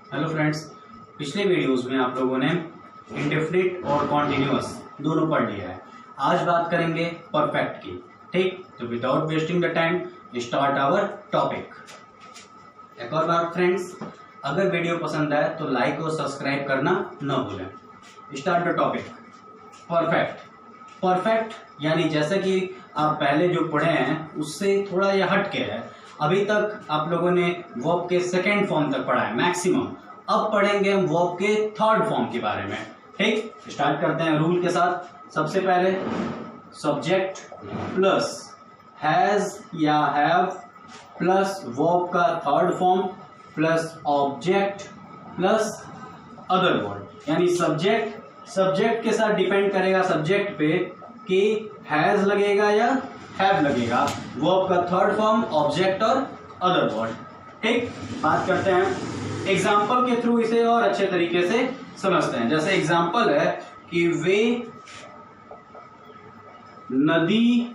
Hello friends, पिछले videos में आप लोगों ने इंडेफिनिट और कॉन्टिन्यूअस दोनों पढ़ लिया है। आज बात करेंगे परफेक्ट की। ठीक, तो without wasting the time start our topic. एक और बात फ्रेंड्स, अगर वीडियो पसंद आए तो लाइक और सब्सक्राइब करना न भूलें। Start the topic. Perfect. Perfect यानी जैसा कि आप पहले जो पढ़े हैं उससे थोड़ा यह हट के है। अभी तक आप लोगों ने वर्ब के सेकेंड फॉर्म तक पढ़ा है मैक्सिमम। अब पढ़ेंगे हम वर्ब के थर्ड फॉर्म के बारे में। ठीक, स्टार्ट करते हैं रूल के साथ। सबसे पहले सब्जेक्ट प्लस हैज या हैव प्लस वर्ब का third form plus object plus other word, यानी सब्जेक्ट के साथ डिपेंड करेगा सब्जेक्ट पे कि हैज लगेगा या हैव लगेगा। वर्ब का थर्ड फॉर्म, ऑब्जेक्ट और अदर वर्ड। ठीक, बात करते हैं एग्जाम्पल के थ्रू, इसे और अच्छे तरीके से समझते हैं। जैसे एग्जाम्पल है कि वे नदी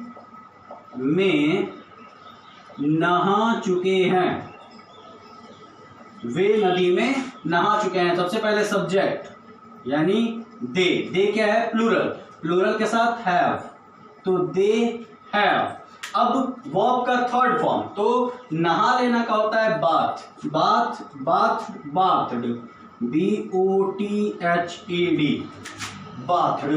में नहा चुके हैं। वे नदी में नहा चुके हैं। सबसे पहले सब्जेक्ट यानी दे क्या है? प्लूरल के साथ हैव, तो दे हैव। अब वर्ब का थर्ड फॉर्म, तो नहा लेना का होता है बाथड, BOTHED, बाथड।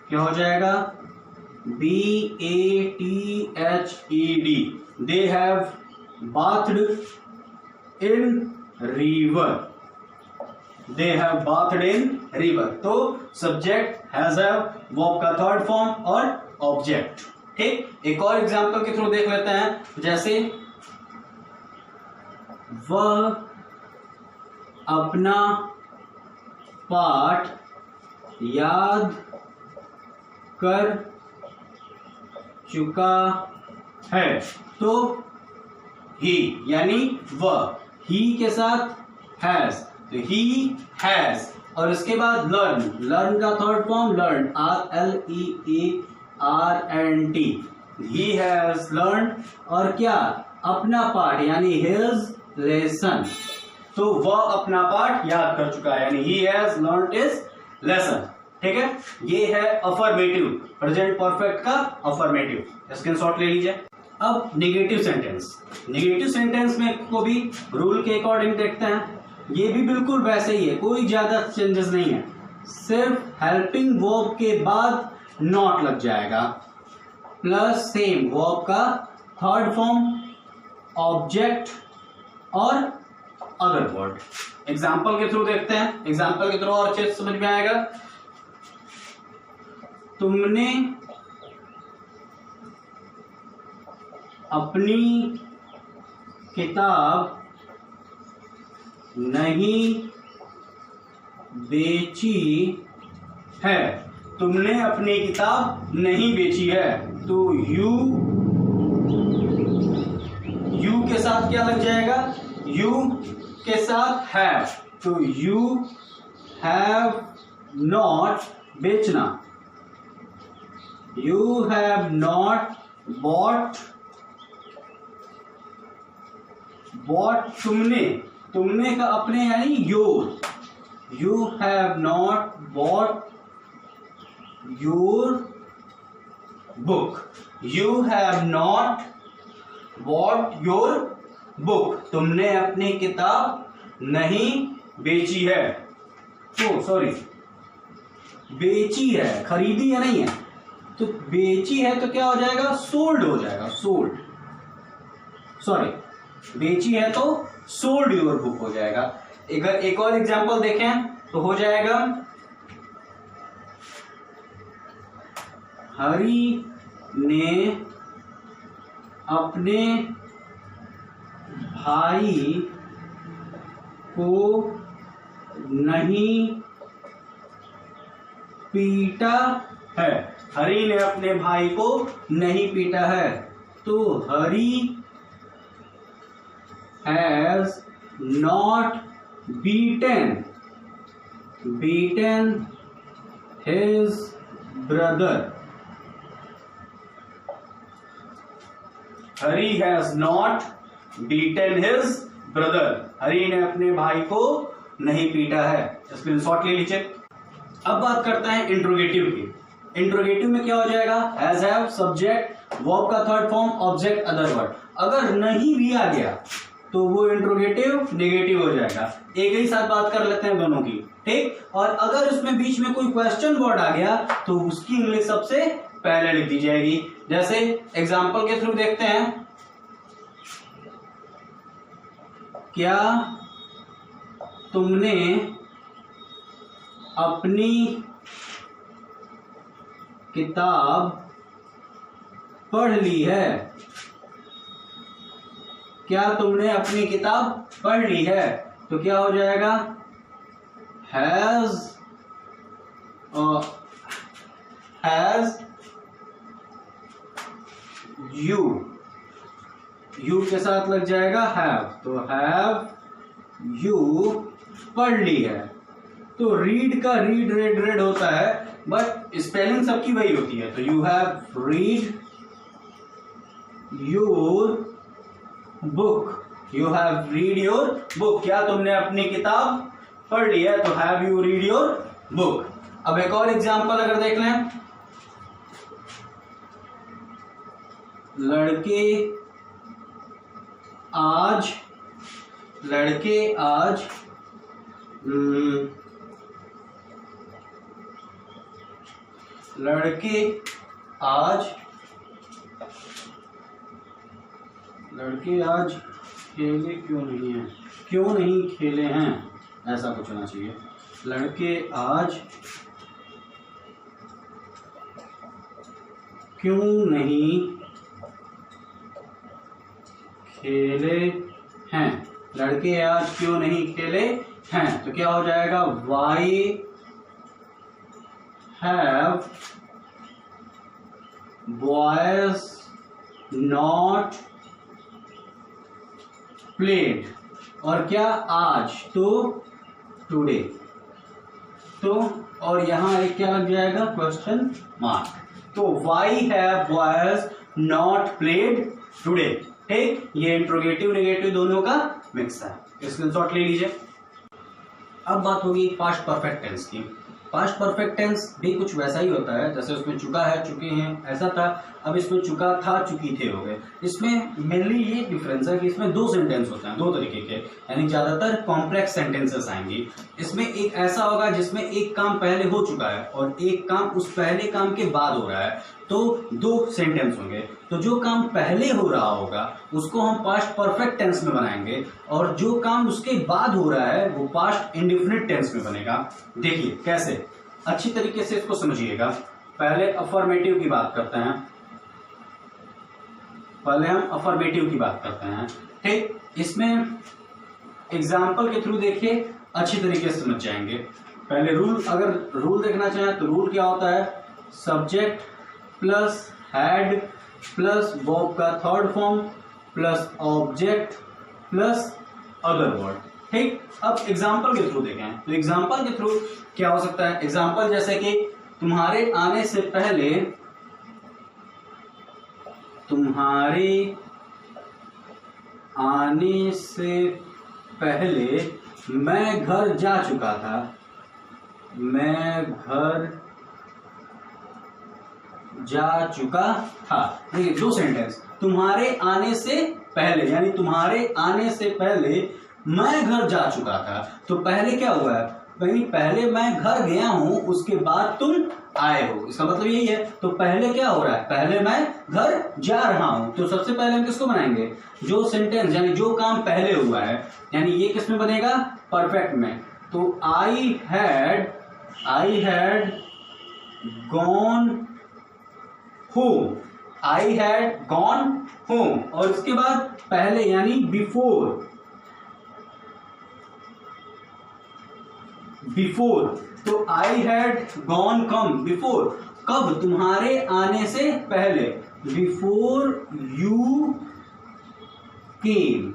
क्या हो जाएगा? BATHED, they have bathed in river, they have bathed in river। तो सब्जेक्ट हैज हैव, वर्ब का थर्ड फॉर्म और ऑब्जेक्ट। ठीक, एक और एग्जांपल के थ्रू देख लेते हैं। जैसे वह अपना पाठ याद कर चुका है, तो ही यानी वह, ही के साथ हैज, तो ही हैज। और इसके बाद लर्न का third form learn, RLEARNT, he has learn. और क्या? अपना पाठ यानी हिज लेसन, तो वह अपना पाठ याद कर चुका है, यानी he has learned his lesson. ठीक है, ये है अफर्मेटिव, प्रेजेंट परफेक्ट का अफर्मेटिव। स्क्रीनशॉट ले लीजिए। अब नेगेटिव सेंटेंस में को भी रूल के अकॉर्डिंग देखते हैं। ये भी बिल्कुल वैसे ही है, कोई ज्यादा चेंजेस नहीं है। सिर्फ हेल्पिंग वर्ब के बाद नॉट लग जाएगा, प्लस सेम वर्ब का थर्ड फॉर्म, ऑब्जेक्ट और अदर वर्ड। एग्जाम्पल के थ्रू देखते हैं। एग्जाम्पल के थ्रू और अच्छे से समझ में आएगा। तुमने अपनी किताब नहीं बेची है। तुमने अपनी किताब नहीं बेची है, तो यू के साथ क्या लग जाएगा? यू के साथ हैव, तो यू हैव नॉट, बेचना, यू हैव नॉट बॉट, तुमने का अपने यानी your, you have not bought your book, you have not bought your book, तुमने अपनी किताब नहीं बेची है। तो सॉरी, बेची है, खरीदी है नहीं है, तो बेची है तो क्या हो जाएगा? सोल्ड हो जाएगा, सोल्ड, सॉरी, बेची है तो सोल्ड योर बुक हो जाएगा। अगर एक और एग्जांपल देखें तो हो जाएगा हरी ने अपने भाई को नहीं पीटा है। हरी ने अपने भाई को नहीं पीटा है, तो Hari has not beaten his brother। Hari has not beaten his brother, Hari ने अपने भाई को नहीं पीटा है। स्क्रीनशॉट ले लीजिए। अब बात करते हैं इंट्रोगेटिव की। इंट्रोगेटिव में क्या हो जाएगा, हैज हैव सब्जेक्ट वर्ब का third form object other word. अगर नहीं भी आ गया तो वो इंट्रोगेटिव नेगेटिव हो जाएगा। एक ही साथ बात कर लेते हैं दोनों की, ठीक। और अगर उसमें बीच में कोई क्वेश्चन वर्ड आ गया तो उसकी इंग्लिश सबसे पहले लिख दी जाएगी। जैसे एग्जांपल के थ्रू देखते हैं, क्या तुमने अपनी किताब पढ़ ली है, क्या तुमने अपनी किताब पढ़ ली है, तो क्या हो जाएगा, हैज यू के साथ लग जाएगा हैव, तो हैव यू पढ़ ली है। तो रीड का रीड रेड होता है, बट स्पेलिंग सबकी वही होती है। तो you have read your book, you have read your book, क्या तुमने अपनी किताब पढ़ ली है, तो have you read your book. अब एक और एग्जांपल अगर देख लें, लड़के आज खेले क्यों नहीं खेले हैं, ऐसा कुछ होना चाहिए। लड़के आज क्यों नहीं खेले हैं, लड़के आज क्यों नहीं खेले हैं, तो क्या हो जाएगा, why have boys not played, और क्या आज, तो टुडे। तो और यहां एक क्या लग जाएगा, क्वेश्चन मार्क। तो why have boys not played today, ठीक। ये इंट्रोगेटिव नेगेटिव दोनों का मिक्स है। स्क्रीनशॉट ले लीजिए। अब बात होगी पास्ट परफेक्ट टेंस की। पास्ट परफेक्ट टेंस भी कुछ वैसा ही होता है, जैसे उसमें चुका है, चुके हैं, ऐसा था। अब इसमें चुका था, चुकी थे हो गए। इसमें मेनली ये डिफरेंस है कि इसमें दो सेंटेंस होते हैं, दो तरीके के, यानी ज्यादातर कॉम्प्लेक्स सेंटेंसेस आएंगी। इसमें एक ऐसा होगा जिसमें एक काम पहले हो चुका है और एक काम उस पहले काम के बाद हो रहा है, तो दो सेंटेंस होंगे। तो जो काम पहले हो रहा होगा उसको हम पास्ट परफेक्ट टेंस में बनाएंगे, और जो काम उसके बाद हो रहा है वो पास्ट इंडेफिनिट टेंस में बनेगा। देखिए कैसे, अच्छी तरीके से इसको समझिएगा। पहले अफर्मेटिव की बात करते हैं, पहले हम अफर्मेटिव की बात करते हैं, ठीक। इसमें एग्जाम्पल के थ्रू देखिए, अच्छी तरीके से समझ जाएंगे। पहले रूल, अगर रूल देखना चाहें तो रूल क्या होता है, subject plus had plus verb का third form plus object plus other word, ठीक। अब एग्जाम्पल के थ्रू देखें तो एग्जाम्पल के थ्रू क्या हो सकता है, एग्जाम्पल जैसे कि तुम्हारे आने से पहले मैं घर जा चुका था, देखिए दो सेंटेंस, तुम्हारे आने से पहले यानी तुम्हारे आने से पहले मैं घर जा चुका था। तो पहले क्या हुआ है भाई, पहले मैं घर गया हूं, उसके बाद तुम आए हो, इसका मतलब यही है। तो पहले क्या हो रहा है, पहले मैं घर जा रहा हूं। तो सबसे पहले हम किसको बनाएंगे, जो सेंटेंस यानी जो काम पहले हुआ है, यानी ये किस में बनेगा, परफेक्ट में। तो I had gone home, I had gone home, और इसके बाद पहले यानी बिफोर, तो I had gone come before, कब, तुम्हारे आने से पहले, बिफोर यू केम,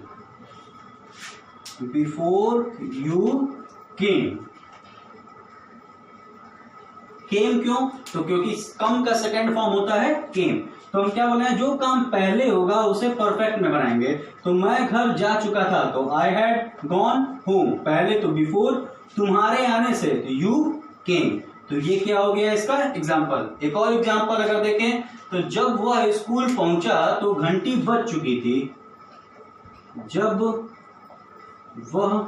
केम क्यों, तो क्योंकि कम का सेकंड फॉर्म होता है केम, तो हम क्या बोले हैं, जो काम पहले होगा उसे परफेक्ट में बनाएंगे। तो मैं घर जा चुका था, तो आई हैड गॉन होम, पहले तो बिफोर, तुम्हारे आने से तो यू केम। तो ये क्या हो गया इसका एग्जाम्पल। एक और एग्जाम्पल अगर देखें तो जब वह स्कूल पहुंचा तो घंटी बज चुकी थी। जब वह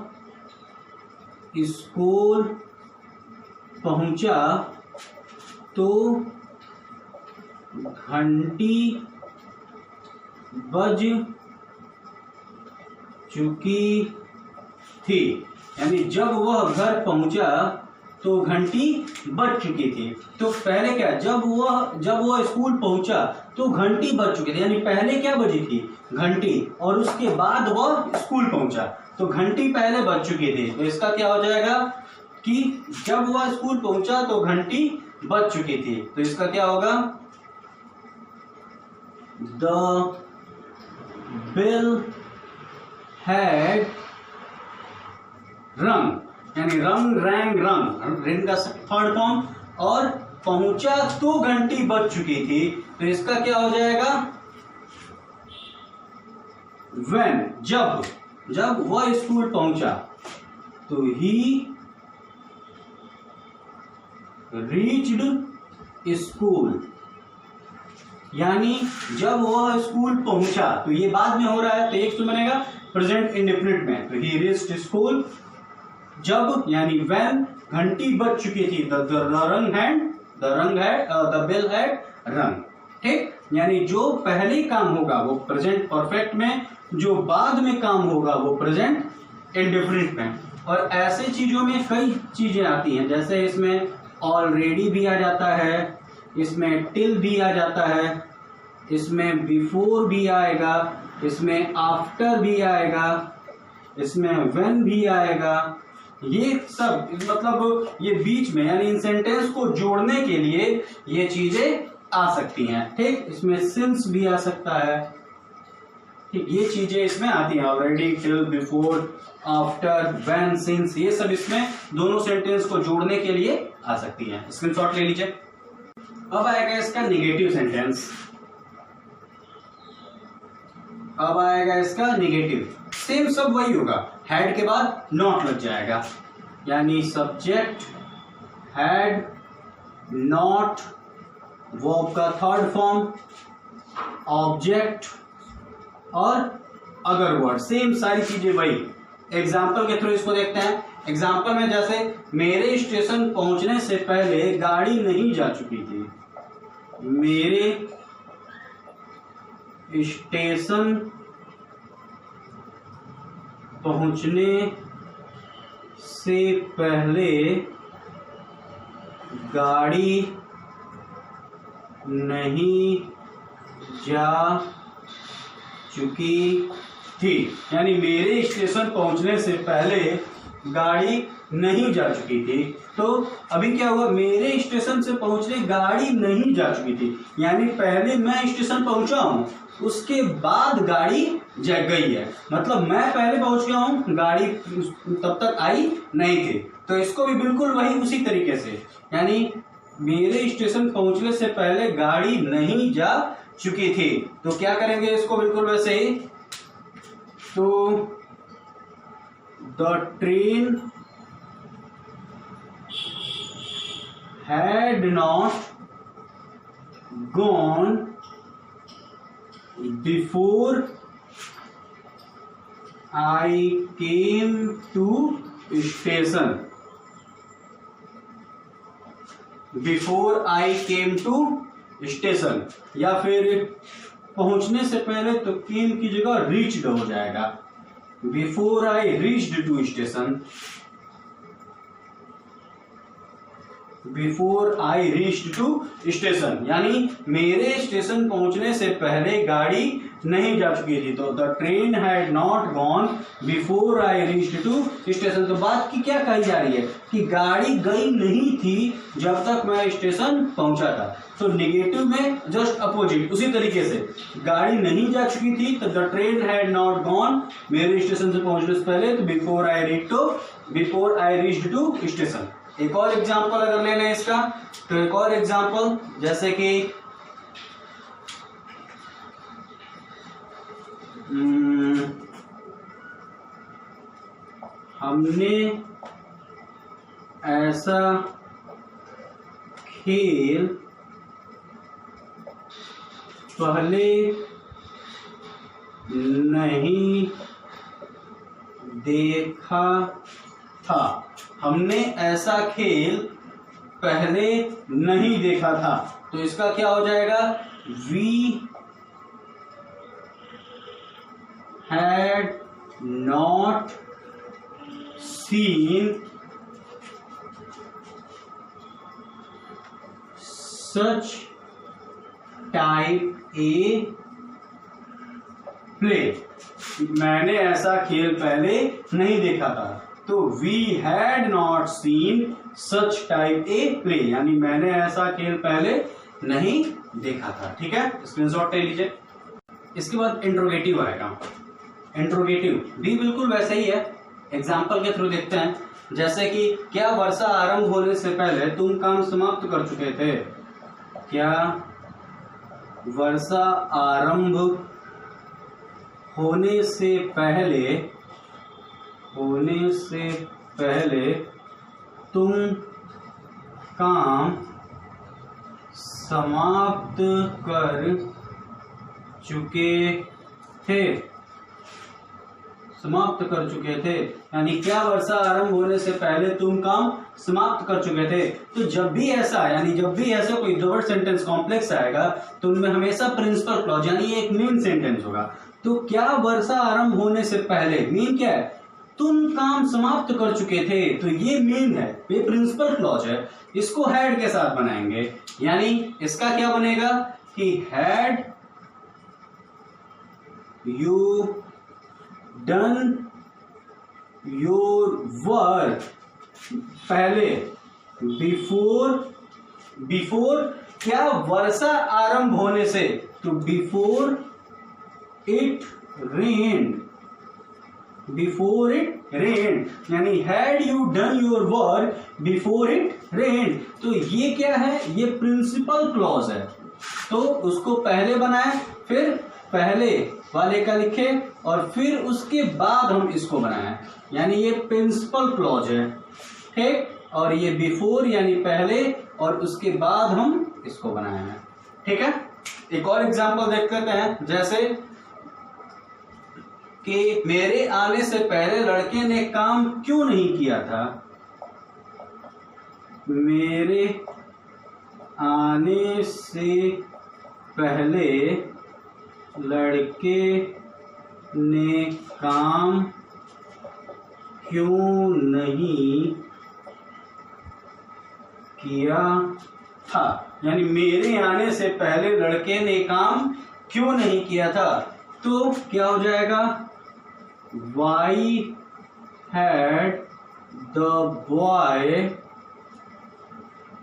स्कूल पहुंचा तो घंटी बज चुकी थी, यानी जब वह घर पहुंचा तो घंटी बज चुकी थी। तो पहले क्या, जब वह स्कूल पहुंचा तो घंटी बज चुकी थी, यानी पहले क्या बजी थी, घंटी, और उसके बाद वह स्कूल पहुंचा तो घंटी पहले बज चुकी थी। तो इसका क्या हो जाएगा कि जब वह स्कूल पहुंचा तो घंटी बज चुकी थी। तो इसका क्या होगा, द बेल हैड रंग, यानी रंग रैंग रंग, रिंग का थर्ड फॉर्म, और पहुंचा तो घंटी बज चुकी थी। तो इसका क्या हो जाएगा, when, जब वह स्कूल पहुंचा तो ही रीच्ड स्कूल, यानी जब वह स्कूल पहुंचा, तो ये बाद में हो रहा है तो एक तो बनेगा प्रेजेंट इंडेफिनिट में, तो ही रीच्ड स्कूल। जब यानी when, घंटी बज चुकी थी, द बेल हैड रंग। ठीक, यानी जो पहले काम होगा वो प्रेजेंट परफेक्ट में, जो बाद में काम होगा वो प्रेजेंट इंडेफिनिट में। और ऐसे चीजों में कई चीजें आती हैं, जैसे इसमें ऑलरेडी भी आ जाता है, इसमें टिल भी आ जाता है, इसमें बिफोर भी आएगा, इसमें आफ्टर भी आएगा, इसमें व्हेन भी आएगा। ये सब मतलब ये बीच में, यानी इन सेंटेंस को जोड़ने के लिए ये चीजें आ सकती हैं। ठीक, इसमें सिंस भी आ सकता है। ठीक, ये चीजें इसमें आती हैं, already, till, before, after, when, since, ये सब इसमें दोनों सेंटेंस को जोड़ने के लिए आ सकती हैं। स्क्रीनशॉट ले लीजिए। अब आएगा इसका नेगेटिव सेंटेंस। अब आएगा इसका नेगेटिव, सेम सब वही होगा, हैड के बाद नॉट लग जाएगा, यानी सब्जेक्ट हैड नॉट, वर्ब का थर्ड फॉर्म, ऑब्जेक्ट और अगर वर्ड, सेम सारी चीजें वही। एग्जाम्पल के थ्रू इसको देखते हैं। एग्जाम्पल में जैसे मेरे स्टेशन पहुंचने से पहले गाड़ी नहीं जा चुकी थी, मेरे स्टेशन पहुंचने से पहले गाड़ी नहीं जा चुकी थी, यानी मेरे स्टेशन पहुंचने से पहले गाड़ी नहीं जा चुकी थी। तो अभी क्या हुआ, मेरे स्टेशन से पहुंचने गाड़ी नहीं जा चुकी थी, यानी पहले मैं स्टेशन पहुंचा हूं, उसके बाद गाड़ी जा गई है, मतलब मैं पहले पहुंच गया हूं, गाड़ी तब तक आई नहीं थी। तो इसको भी बिल्कुल वही उसी तरीके से, यानी मेरे स्टेशन पहुंचने से पहले गाड़ी नहीं जा चुकी थी। तो क्या करेंगे इसको बिल्कुल वैसे ही, तो the train had not gone before I came to station. Before I came to station, या फिर पहुंचने से पहले तो came की जगह reached हो जाएगा, before I reached to station, before I reached to station, यानी मेरे स्टेशन पहुंचने से पहले गाड़ी नहीं जा चुकी थी। तो the train had not gone before I reached to station. तो बात की क्या कही जा रही है कि गाड़ी गई नहीं थी जब तक मैं स्टेशन पहुंचा था। तो नेगेटिव में जस्ट अपोजिट, उसी तरीके से गाड़ी नहीं जा चुकी थी तो the train had not gone, मेरे स्टेशन से पहुंचने से पहले, तो before I reached to station. एक और एग्जाम्पल अगर लेना है इसका, तो एक और एग्जाम्पल जैसे कि हमने ऐसा खेल पहले नहीं देखा था। हमने ऐसा खेल पहले नहीं देखा था, तो इसका क्या हो जाएगा? We had not seen such type a play. मैंने ऐसा खेल पहले नहीं देखा था, तो we had not seen such type a play, यानी मैंने ऐसा खेल पहले नहीं देखा था। ठीक है, स्क्रीनशॉट ले लीजिए। इसके बाद इंट्रोगेटिव आएगा। इंट्रोगेटिव भी बिल्कुल वैसे ही है, एग्जाम्पल के थ्रू देखते हैं। जैसे कि क्या वर्षा आरंभ होने से पहले तुम काम समाप्त कर चुके थे? क्या वर्षा आरंभ होने से पहले तुम काम समाप्त कर चुके थे? समाप्त कर चुके थे, यानी क्या वर्षा आरंभ होने से पहले तुम काम समाप्त कर चुके थे। तो जब भी ऐसा कोई दो वर्ड सेंटेंस कॉम्प्लेक्स आएगा तो उनमें हमेशा प्रिंसिपल क्लॉज यानी एक मेन सेंटेंस होगा। तो क्या वर्षा आरंभ होने से पहले मीन क्या है? तुम काम समाप्त कर चुके थे, तो ये मेन है, ये प्रिंसिपल क्लॉज है। इसको हैड के साथ बनाएंगे, यानी इसका क्या बनेगा कि had you done your work पहले, बिफोर क्या वर्षा आरंभ होने से, तो बिफोर इट रेन्ड, यानी had you done your work before it रेन्ड। तो ये क्या है? ये प्रिंसिपल क्लॉज है, तो उसको पहले बनाए, फिर पहले वाले का लिखे और फिर उसके बाद हम इसको बनाए, यानी ये प्रिंसिपल क्लॉज है। ठीक, और ये बिफोर यानी पहले और उसके बाद हम इसको बनाए हैं। ठीक है, एक और एग्जांपल देख लेते हैं। जैसे कि मेरे आने से पहले लड़के ने काम क्यों नहीं किया था? मेरे आने से पहले लड़के ने काम क्यों नहीं किया था, यानी मेरे आने से पहले लड़के ने काम क्यों नहीं किया था। तो क्या हो जाएगा? Why had the boy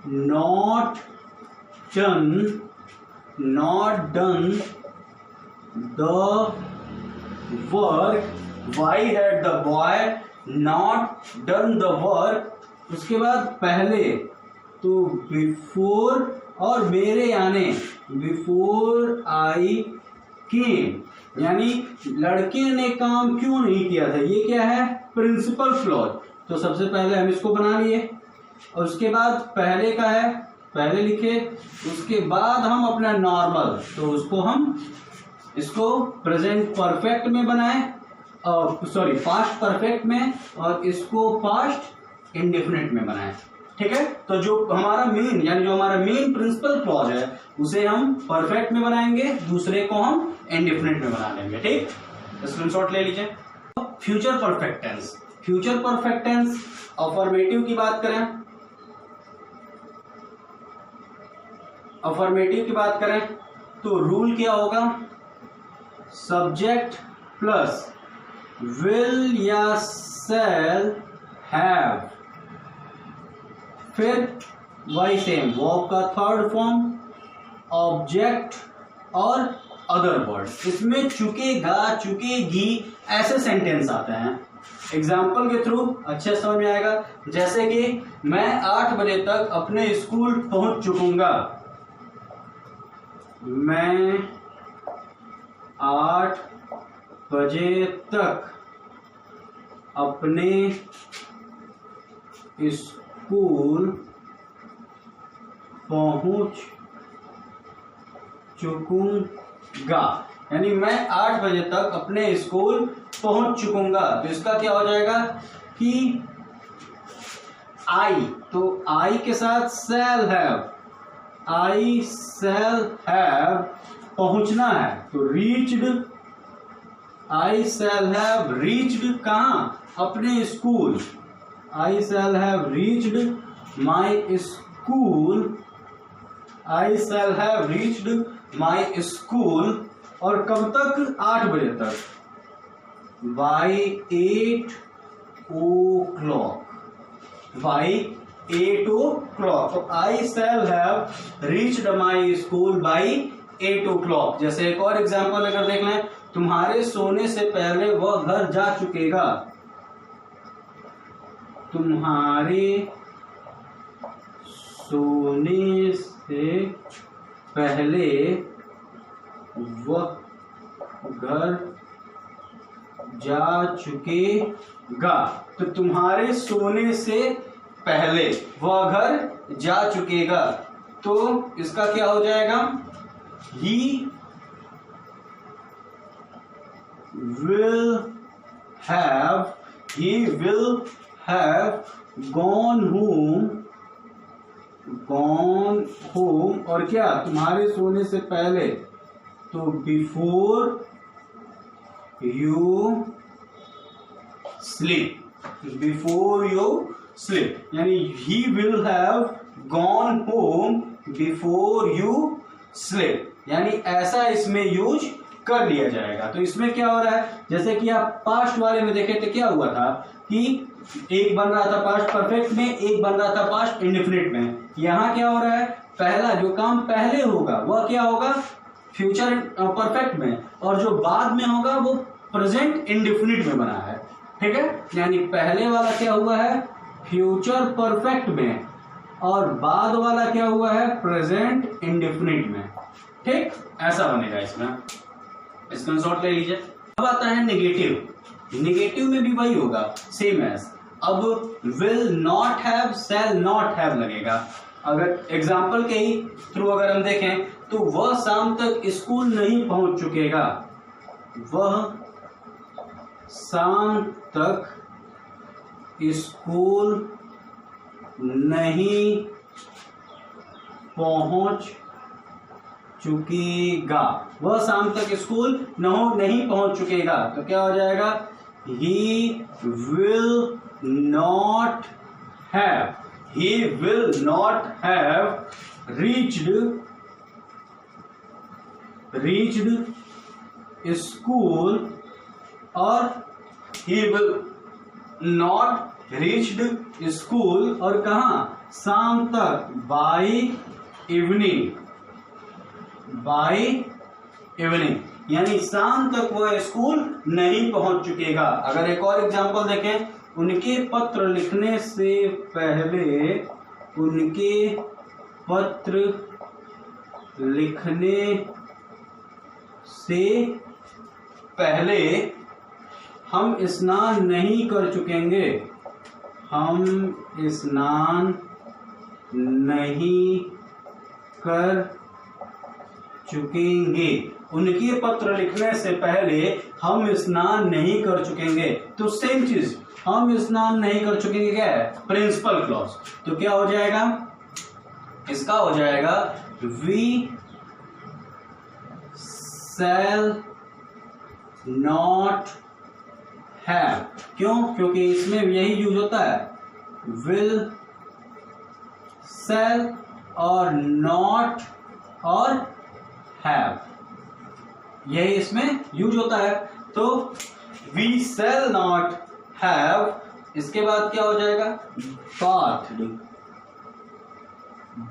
not done the work, why had the boy not done the work. उसके बाद पहले, तो बिफोर और मेरे आने, बिफोर आई केम, यानी लड़के ने काम क्यों नहीं किया था। ये क्या है? Principal clause. तो सबसे पहले हम इसको बना लिए और उसके बाद पहले का है, पहले लिखे, उसके बाद हम अपना नॉर्मल, तो उसको हम इसको प्रेजेंट परफेक्ट में बनाए, सॉरी पास्ट परफेक्ट में, और इसको पास्ट इंडेफिनिट में बनाए। ठीक है, तो जो हमारा मेन यानी जो हमारा मेन प्रिंसिपल क्लॉज है उसे हम परफेक्ट में बनाएंगे, दूसरे को हम इंडेफिनिट में बना लेंगे। ठीक, स्क्रीनशॉट ले लीजिए। Future perfect tense, future perfect tense affirmative की बात करें, अफर्मेटिव की बात करें तो रूल क्या होगा? सब्जेक्ट प्लस विल या शैल हैव, फिर वही सेम वर्ब का थर्ड फॉर्म, ऑब्जेक्ट और अदर वर्ड। इसमें चुकेगा, चुकेगी ऐसे सेंटेंस आते हैं। एग्जाम्पल के थ्रू अच्छे समझ में आएगा। जैसे कि मैं 8 बजे तक अपने स्कूल पहुंच चुकूंगा, मैं 8 बजे तक अपने स्कूल पहुंच चुकूंगा। यानी मैं 8 बजे तक अपने स्कूल पहुंच चुकूंगा। तो इसका क्या हो जाएगा कि आई, तो आई के साथ shall have, I shall have पहुंचना है तो reached, I shall have reached कहां, अपने school. I shall have reached my school, I shall have reached my school. और कब तक, 8 बजे तक, बाई 8 o'clock, बाई 8 o'clock। तो I shall have reached my school by 8 o'clock। जैसे एक और एग्जाम्पल अगर देख लें, तुम्हारे सोने से पहले वह घर जा चुकेगा, तुम्हारे सोने से पहले वह घर जा चुकेगा। तो तुम्हारे सोने से पहले वह घर जा चुकेगा, तो इसका क्या हो जाएगा, ही will have gone home और क्या, तुम्हारे सोने से पहले, तो before you sleep, यानी he will have gone home before you sleep, यानी ऐसा इसमें यूज कर लिया जाएगा। तो इसमें क्या हो रहा है, जैसे कि आप पास्ट वाले में देखे तो क्या हुआ था कि एक बन रहा था पास्ट परफेक्ट में, एक बन रहा था पास्ट इंडेफिनिट में। यहाँ क्या हो रहा है, पहला जो काम पहले होगा वह क्या होगा, फ्यूचर परफेक्ट में, और जो बाद में होगा वो प्रेजेंट इंडेफिनिट में बना है। ठीक है, यानी पहले वाला क्या हुआ है, फ्यूचर परफेक्ट में, और बाद वाला क्या हुआ है, प्रेजेंट इंडेफिनिट में। ठीक, ऐसा बनेगा इसमें, स्क्रीनशॉट ले लीजिए। अब आता है नेगेटिव। नेगेटिव में भी वही होगा, सेम एज। अब will not have, shell not have लगेगा। अगर एग्जाम्पल के ही थ्रू अगर हम देखें तो वह शाम तक स्कूल नहीं पहुंच चुकेगा, वह शाम तक स्कूल नहीं पहुंच चुकेगा, वह शाम तक स्कूल नहीं पहुंच चुकेगा। तो क्या हो जाएगा, he will not have reached school, और he will not reached school और कहां, शाम तक, by evening, यानी शाम तक वह स्कूल नहीं पहुंच चुकेगा। अगर एक और एग्जांपल देखें, उनके पत्र लिखने से पहले, उनके पत्र लिखने से पहले हम स्नान नहीं कर चुकेंगे, हम स्नान नहीं कर चुकेंगे। उनके पत्र लिखने से पहले हम स्नान नहीं कर चुकेंगे। तो सेम चीज, हम स्नान नहीं कर चुकेंगे क्या है, प्रिंसिपल क्लॉज। तो क्या हो जाएगा, इसका हो जाएगा वी शैल नॉट हैव। क्यों, क्योंकि इसमें यही यूज होता है, विल, शैल और नॉट और हैव, यही इसमें यूज होता है। तो वी शैल नॉट हैव, इसके बाद क्या हो जाएगा,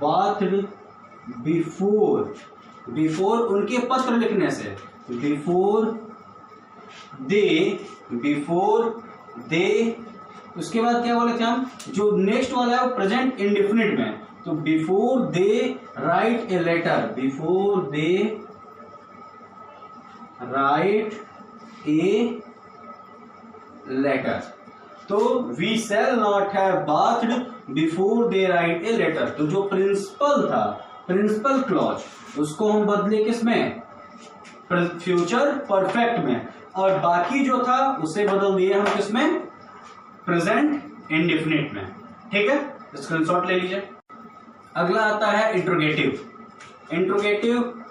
bathed बिफोर उनके पत्र लिखने से, बिफोर दे, उसके बाद क्या बोले थे हम, जो नेक्स्ट वाला है वो प्रेजेंट इंडेफिनिट में, तो before they write a letter, before they write a letter. तो we shall not have bathed before they write a letter. तो जो प्रिंसिपल था, प्रिंसिपल क्लॉज, उसको हम बदले किसमें, फ्यूचर परफेक्ट में, और बाकी जो था उसे बदल दिए हम किसमें, प्रेजेंट इंडेफिनिट में। ठीक है, स्क्रीनशॉट ले लीजिए। अगला आता है इंट्रोगेटिव। इंट्रोगेटिव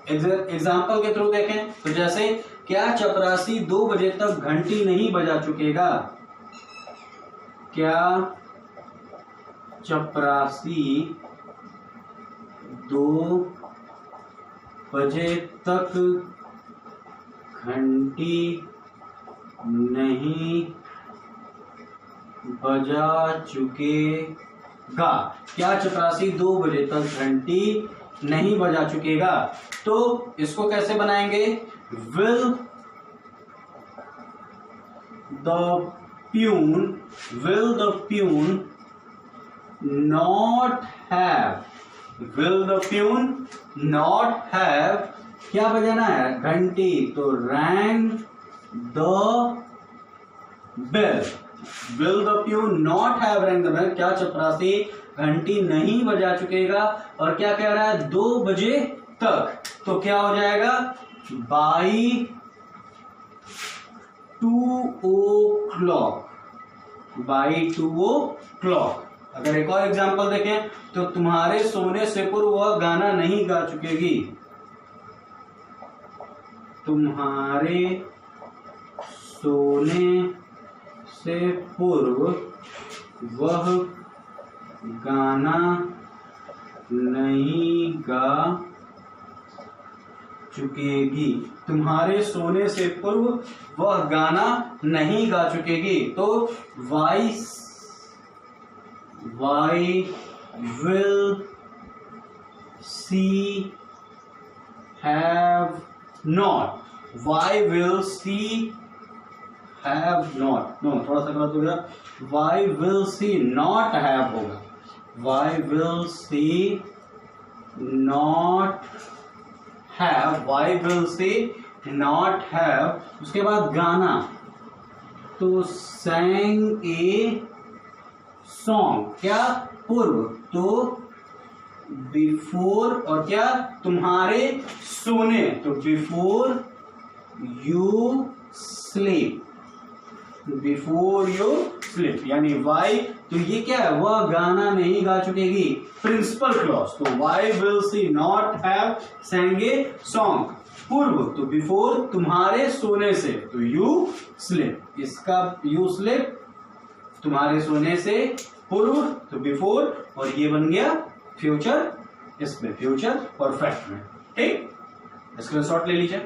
एग्जाम्पल के थ्रू देखें तो जैसे, क्या चपरासी 2 बजे तक घंटी नहीं बजा चुकेगा? क्या चपरासी 2 बजे तक घंटी नहीं बजा चुकेगा? क्या चपरासी 2 बजे तक घंटी नहीं बजा चुकेगा? तो इसको कैसे बनाएंगे, will the pune not have, will the pune not have, क्या बजाना है, घंटी, तो rang the bell। will the pune not have rang the bell, क्या चपरासी घंटी नहीं बजा चुकेगा, और क्या कह रहा है, 2 बजे तक, तो क्या हो जाएगा, by 2 o'clock, by 2 o'clock। अगर एक और एग्जांपल देखें तो, तुम्हारे सोने से पूर्व वह गाना नहीं गा चुकेगी। तुम्हारे सोने से पूर्व वह गाना नहीं गा चुकेगी। तुम्हारे सोने से पूर्व वह गाना नहीं गा चुकेगी। तो why will see have not, why will see have not, no थोड़ा सा गलत हो गया, why will C not have होगा, why will C not have, why will C not have. उसके बाद गाना, तो sang ए सॉन्ग, क्या, पूर्व, तो बिफोर, और क्या, तुम्हारे सोने, तो before you sleep, before you sleep, यानी वाई, तो ये क्या है, वह गाना नहीं गा चुकेगी, प्रिंसिपल क्लॉज। तो why will C not have sang a song, पूर्व, तो बिफोर, तुम्हारे सोने से, तो यू स्लीप, इसका यू स्लीप, तुम्हारे सोने से पूर्व, तो बिफोर, और ये बन गया फ्यूचर, इसमें फ्यूचर परफेक्ट में। ठीक, स्क्रीनशॉट ले लीजिए।